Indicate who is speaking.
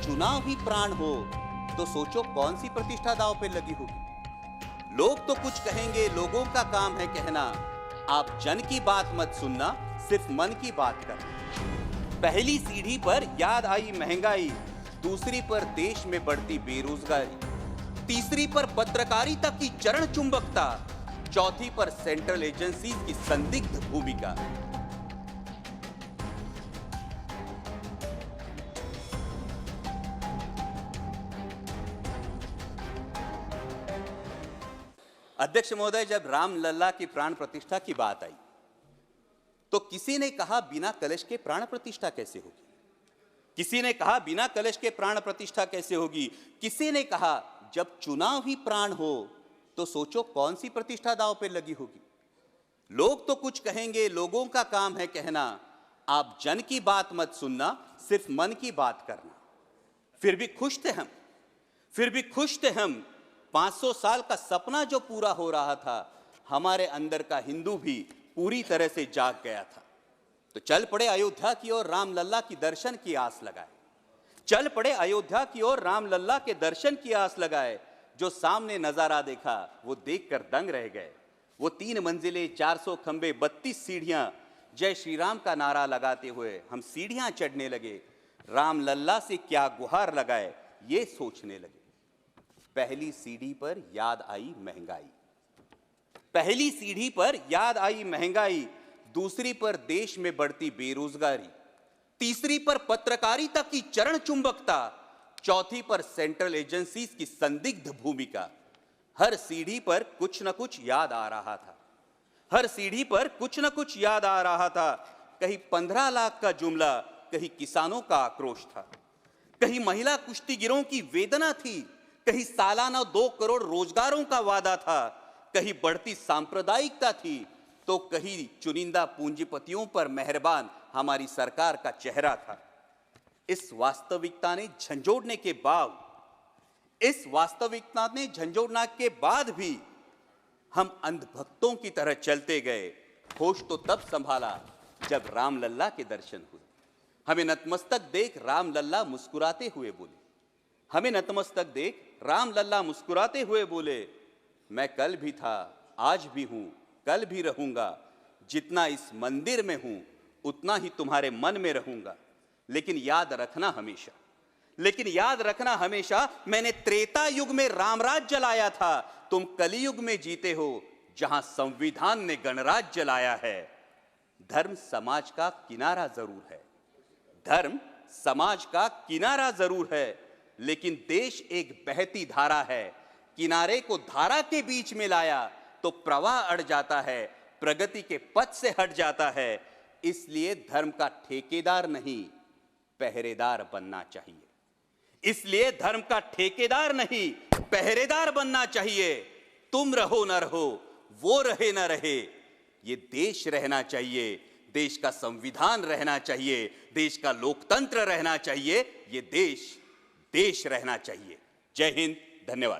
Speaker 1: चुनाव ही प्राण हो तो सोचो कौन सी प्रतिष्ठा दांव पे लगी होगी। लोग तो कुछ कहेंगे, लोगों का काम है कहना, आप जन की बात मत सुनना, सिर्फ मन की बात करना। पहली सीढ़ी पर याद आई महंगाई, दूसरी पर देश में बढ़ती बेरोजगारी, तीसरी पर पत्रकारिता की चरण चुंबकता, चौथी पर सेंट्रल एजेंसी की संदिग्ध भूमिका। अध्यक्ष महोदय, जब रामलला की प्राण प्रतिष्ठा की बात आई तो किसी ने कहा बिना कलश के प्राण प्रतिष्ठा कैसे होगी, किसी ने कहा बिना कलश के प्राण प्रतिष्ठा कैसे होगी, किसी ने कहा जब चुनाव ही प्राण हो तो सोचो कौन सी प्रतिष्ठा दांव पे लगी होगी। लोग तो कुछ कहेंगे, लोगों का काम है कहना, आप जन की बात मत सुनना, सिर्फ मन की बात करना। फिर भी खुश थे हम 500 साल का सपना जो पूरा हो रहा था, हमारे अंदर का हिंदू भी पूरी तरह से जाग गया था। तो चल पड़े अयोध्या की ओर, रामलला की दर्शन की आस लगाए। चल पड़े अयोध्या की ओर, रामलला के दर्शन की आस लगाए। जो सामने नजारा देखा वो देखकर दंग रह गए। वो 3 मंजिले, 400 खंबे, 32 सीढ़ियां, जय श्री राम का नारा लगाते हुए हम सीढ़ियां चढ़ने लगे। रामलला से क्या गुहार लगाए ये सोचने लगे। पहली सीढ़ी पर याद आई महंगाई, पहली सीढ़ी पर याद आई महंगाई, दूसरी पर देश में बढ़ती बेरोजगारी, तीसरी पर पत्रकारिता की चरण चुंबकता, चौथी पर सेंट्रल एजेंसीज की संदिग्ध भूमिका। हर सीढ़ी पर कुछ न कुछ याद आ रहा था, हर सीढ़ी पर कुछ न कुछ याद आ रहा था। कहीं 15 लाख का जुमला, कहीं किसानों का आक्रोश था, कहीं महिला कुश्तीगिरों की वेदना थी, कहीं सालाना 2 करोड़ रोजगारों का वादा था, कहीं बढ़ती सांप्रदायिकता थी, तो कहीं चुनिंदा पूंजीपतियों पर मेहरबान हमारी सरकार का चेहरा था। इस वास्तविकता ने झंझोड़ने के बाद भी हम अंधभक्तों की तरह चलते गए। होश तो तब संभाला जब रामलला के दर्शन हुए। हमें नतमस्तक देख रामलला मुस्कुराते हुए बोले, हमें नतमस्तक देख रामलला मुस्कुराते हुए बोले, मैं कल भी था, आज भी हूं, कल भी रहूंगा। जितना इस मंदिर में हूं उतना ही तुम्हारे मन में रहूंगा। लेकिन याद रखना हमेशा मैंने त्रेता युग में रामराज जलाया था, तुम कलियुग में जीते हो जहां संविधान ने गणराज जलाया है। धर्म समाज का किनारा जरूर है, धर्म समाज का किनारा जरूर है, लेकिन देश एक बहती धारा है। किनारे को धारा के बीच में लाया तो प्रवाह अड़ जाता है, प्रगति के पथ से हट जाता है। इसलिए धर्म का ठेकेदार नहीं, पहरेदार बनना चाहिए। इसलिए धर्म का ठेकेदार नहीं, पहरेदार बनना चाहिए। तुम रहो न रहो, वो रहे न रहे, ये देश रहना चाहिए, देश का संविधान रहना चाहिए, देश का लोकतंत्र रहना चाहिए, ये देश रहना चाहिए। जय हिंद, धन्यवाद।